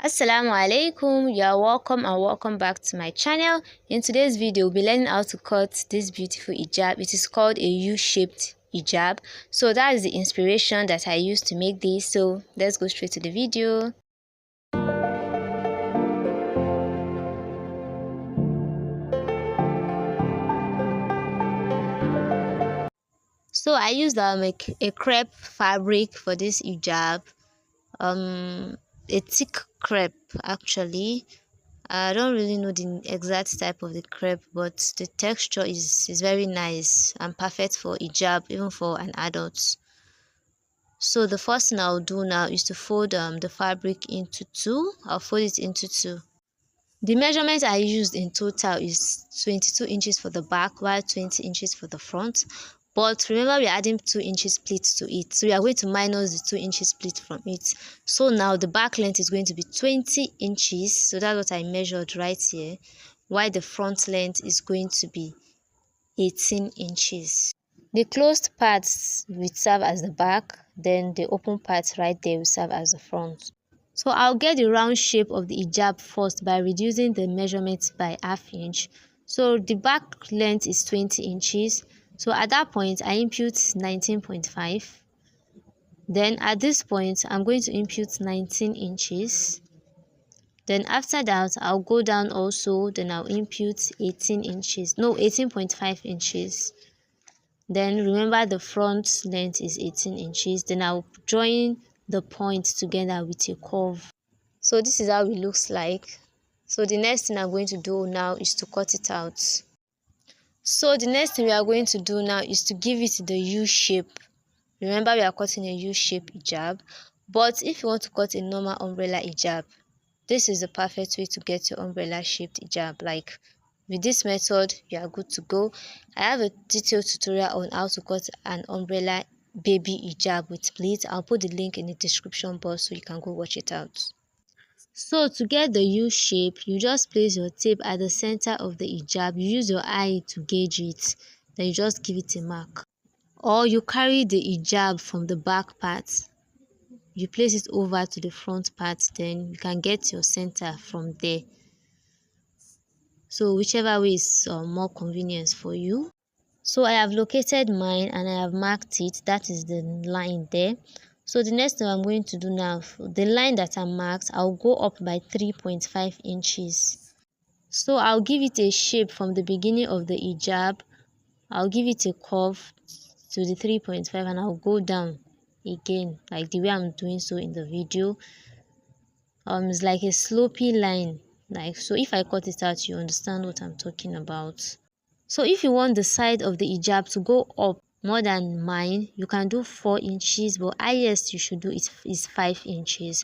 Assalamu alaikum, you are welcome and welcome back to my channel. In today's video we'll be learning how to cut this beautiful hijab. It is called a U-shaped hijab. So that is the inspiration that I used to make this. So let's go straight to the video. So I used a crepe fabric for this hijab, a thick crepe actually. I don't really know the exact type of the crepe, but the texture is very nice and perfect for hijab, even for an adult. So the first thing I'll do now is to fold the fabric into two. I'll fold it into two. The measurement I used in total is 22 inches for the back, while 20 inches for the front. But remember, we are adding 2 inches pleat to it, so we are going to minus the 2 inches pleat from it. So now the back length is going to be 20 inches, so that's what I measured right here, while the front length is going to be 18 inches. The closed parts will serve as the back, then the open parts right there will serve as the front. So I'll get the round shape of the hijab first by reducing the measurement by ½ inch. So the back length is 20 inches. So at that point, I impute 19.5. Then at this point, I'm going to impute 19 inches. Then after that, I'll go down also. Then I'll impute 18 inches. No, 18.5 inches. Then remember the front length is 18 inches. Then I'll join the points together with a curve. So this is how it looks like. So the next thing I'm going to do now is to cut it out. So the next thing we are going to do now is to give it the U shape. Remember, we are cutting a U shape hijab. But if you want to cut a normal umbrella hijab, this is the perfect way to get your umbrella shaped hijab. Like with this method, you are good to go. I have a detailed tutorial on how to cut an umbrella baby hijab with pleats. I'll put the link in the description box so you can go watch it out. So to get the U shape, you just place your tape at the center of the hijab. You use your eye to gauge it. Then you just give it a mark. Or you carry the hijab from the back part. You place it over to the front part. Then you can get your center from there. So whichever way is more convenient for you. So I have located mine and I have marked it. That is the line there. So the next thing I'm going to do now, the line that I marked, I'll go up by 3.5 inches. So I'll give it a shape from the beginning of the hijab. I'll give it a curve to the 3.5 and I'll go down again like the way I'm doing so in the video. It's like a slopey line. Like so, if I cut it out, you understand what I'm talking about. So if you want the side of the hijab to go up more than mine, you can do 4 inches, but highest you should do is 5 inches.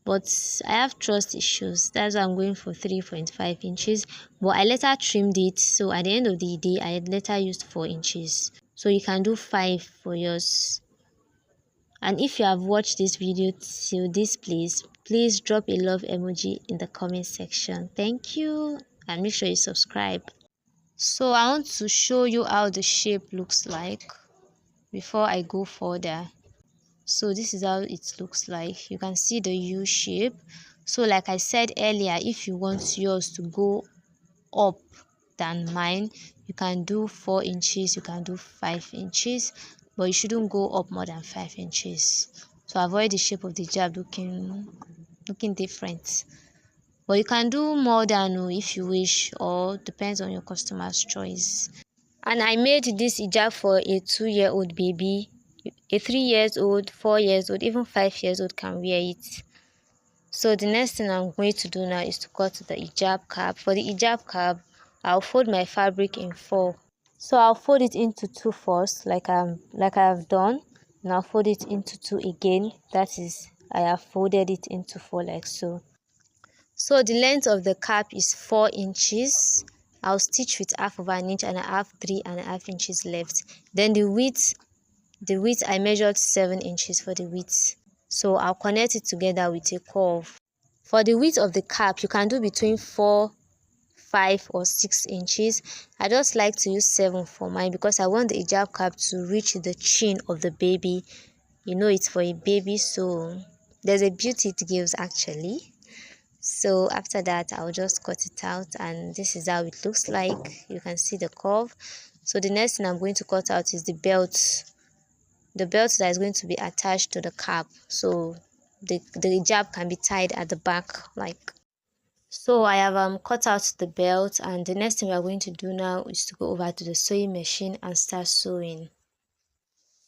But I have trust issues, that's why I'm going for 3.5 inches. But I later trimmed it, so at the end of the day, I later used 4 inches. So you can do 5 for yours. And if you have watched this video till this place, please drop a love emoji in the comment section. Thank you, and make sure you subscribe. So I want to show you how the shape looks like before I go further. So this is how it looks like. You can see the U shape. So like I said earlier, if you want yours to go up than mine, you can do 4 inches, you can do 5 inches, but you shouldn't go up more than 5 inches. So avoid the shape of the hijab looking different. But you can do more than if you wish, or depends on your customer's choice. And I made this hijab for a 2-year-old baby. A 3 years old, 4 years old, even 5 years old can wear it. So the next thing I'm going to do now is to cut the hijab cap. For the hijab cap, I'll fold my fabric in 4. So I'll fold it into 2 first, like I have done. And I'll fold it into 2 again. That is, I have folded it into 4 like so. So the length of the cap is 4 inches. I'll stitch with ½ of an inch and I have 3½ inches left. Then the width I measured 7 inches for the width. So I'll connect it together with a curve. For the width of the cap, you can do between 4, 5 or 6 inches. I just like to use 7 for mine because I want the hijab cap to reach the chin of the baby. You know, it's for a baby, so there's a beauty it gives actually. So after that, I'll just cut it out, and this is how it looks like. You can see the curve. So the next thing I'm going to cut out is the belt that is going to be attached to the cap, so the hijab can be tied at the back like. So I have cut out the belt, and the next thing we are going to do now is to go over to the sewing machine and start sewing.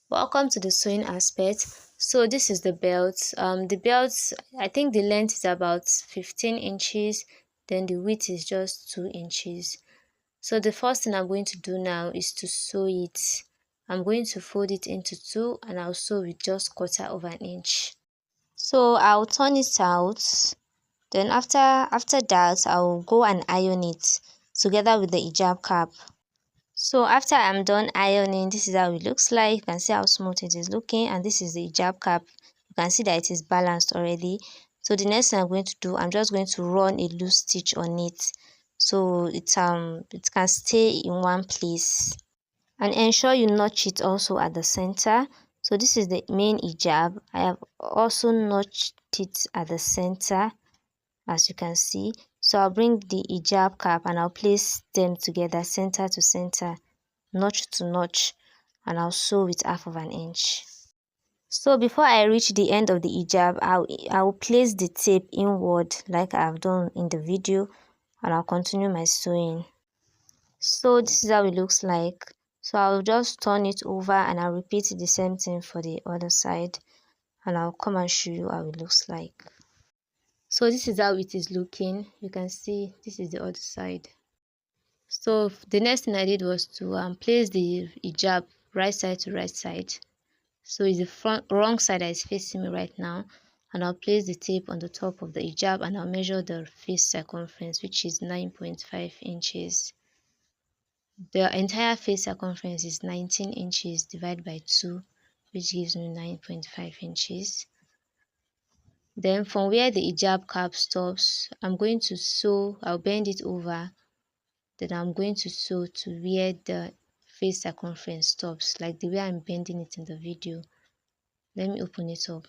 Welcome to the sewing aspect. So this is the belt. The belt, I think the length is about 15 inches, then the width is just 2 inches. So the first thing I'm going to do now is to sew it. I'm going to fold it into two, and I'll sew with just 1/4 inch. So I'll turn it out. Then after that, I'll go and iron it together with the hijab cap. So after I'm done ironing, this is how it looks like. You can see how smooth it is looking, and this is the hijab cap. You can see that it is balanced already. So the next thing I'm going to do, I'm just going to run a loose stitch on it, so it can stay in one place. And ensure you notch it also at the center. So this is the main hijab. I have also notched it at the center, as you can see. So I'll bring the hijab cap and I'll place them together, center to center, notch to notch, and I'll sew with 1/2 inch. So before I reach the end of the hijab, I'll place the tape inward like I've done in the video, and I'll continue my sewing. So this is how it looks like. So I'll just turn it over and I'll repeat the same thing for the other side, and I'll come and show you how it looks like. So this is how it is looking. You can see this is the other side. So the next thing I did was to place the hijab right side to right side. So it's the wrong side that is facing me right now, and I'll place the tape on the top of the hijab, and I'll measure the face circumference, which is 9.5 inches. The entire face circumference is 19 inches divided by 2, which gives me 9.5 inches. Then from where the hijab cap stops, I'm going to sew, I'll bend it over, then I'm going to sew to where the face circumference stops, like the way I'm bending it in the video. Let me open it up.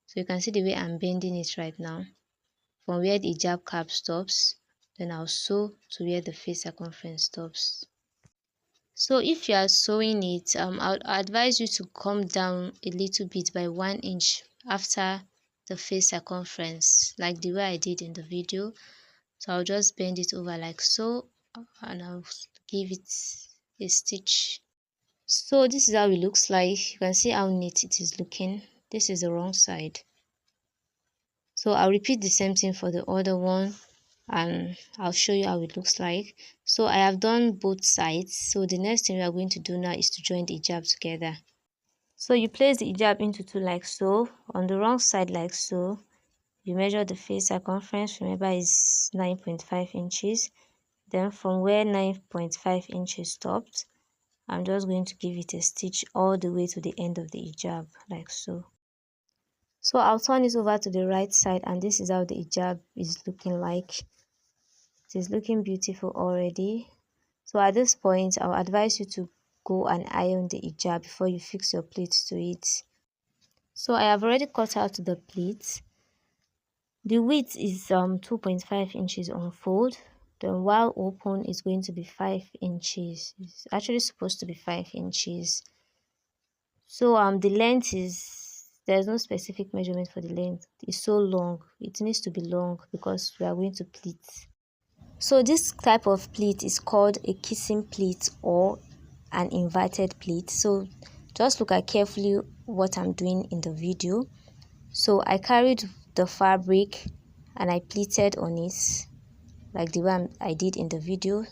So you can see the way I'm bending it right now. From where the hijab cap stops, then I'll sew to where the face circumference stops. So if you are sewing it, I would advise you to come down a little bit by 1 inch after the face circumference, like the way I did in the video. So I'll just bend it over like so, and I'll give it a stitch. So this is how it looks like. You can see how neat it is looking. This is the wrong side. So I'll repeat the same thing for the other one, and I'll show you how it looks like. So I have done both sides. So the next thing we are going to do now is to join the hijab together. So you place the hijab into two like so, on the wrong side like so. You measure the face circumference, remember is 9.5 inches. Then from where 9.5 inches stopped, I'm just going to give it a stitch all the way to the end of the hijab like so. So I'll turn it over to the right side, and this is how the hijab is looking like. It is looking beautiful already. So at this point, I'll advise you to go and iron the hijab before you fix your pleats to it. So I have already cut out the pleats. The width is 2.5 inches on fold. Then while open is going to be 5 inches. It's actually supposed to be 5 inches. So the length is, there's no specific measurement for the length. It's so long. It needs to be long because we are going to pleat. So this type of pleat is called a kissing pleat or an inverted pleat. So just look at carefully what I'm doing in the video. So I carried the fabric and I pleated on it like the way I did in the video.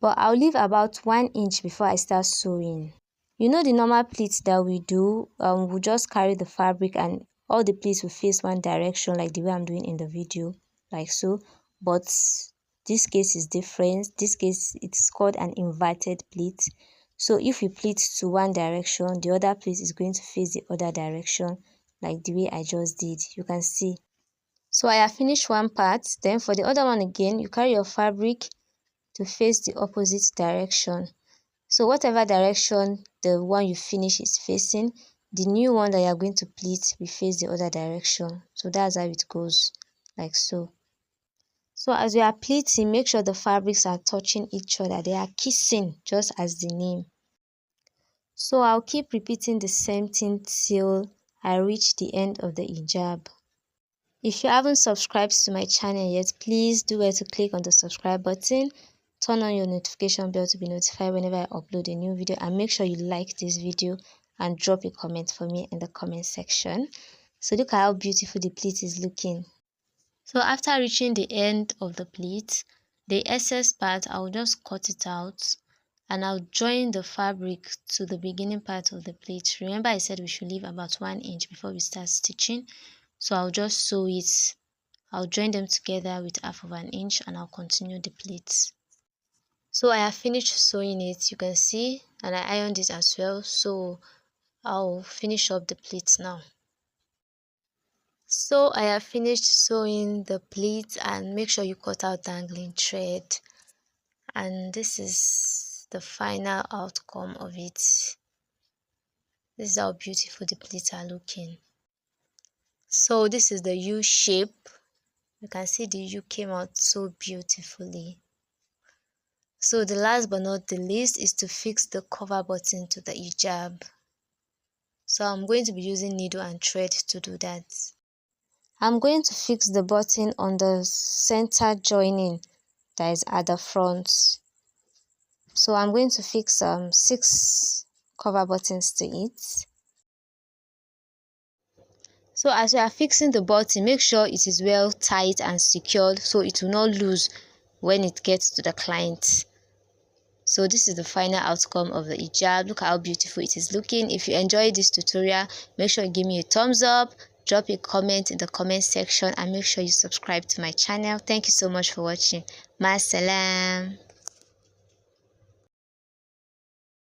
But I'll leave about 1 inch before I start sewing. You know the normal pleats that we do, we'll just carry the fabric and all the pleats will face one direction like the way I'm doing in the video, like so. But this case is different. This case, it's called an inverted pleat. So if you pleat to one direction, the other pleat is going to face the other direction like the way I just did. You can see. So I have finished one part. Then for the other one again, you carry your fabric to face the opposite direction. So whatever direction the one you finish is facing, the new one that you are going to pleat will face the other direction. So that's how it goes, like so. So as we are pleating, make sure the fabrics are touching each other. They are kissing, just as the name. So I'll keep repeating the same thing till I reach the end of the hijab. If you haven't subscribed to my channel yet, please do well to click on the subscribe button, turn on your notification bell to be notified whenever I upload a new video, and make sure you like this video and drop a comment for me in the comment section. So look at how beautiful the pleat is looking. So after reaching the end of the pleat, the excess part, I'll just cut it out and I'll join the fabric to the beginning part of the pleat. Remember I said we should leave about 1 inch before we start stitching. So I'll just sew it. I'll join them together with half of an inch and I'll continue the pleats. So I have finished sewing it, you can see, and I ironed it as well. So I'll finish up the pleats now. So I have finished sewing the pleats, and make sure you cut out dangling thread. And this is the final outcome of it. This is how beautiful the pleats are looking. So this is the U shape. You can see the U came out so beautifully. So the last but not the least is to fix the cover button to the hijab. So I'm going to be using needle and thread to do that. I'm going to fix the button on the center joining that is at the front. So I'm going to fix 6 cover buttons to it. So as you are fixing the button, make sure it is well tight and secured so it will not lose when it gets to the client. So this is the final outcome of the hijab. Look how beautiful it is looking. If you enjoyed this tutorial, make sure you give me a thumbs up, drop a comment in the comment section, and make sure you subscribe to my channel. Thank you so much for watching. Ma salam.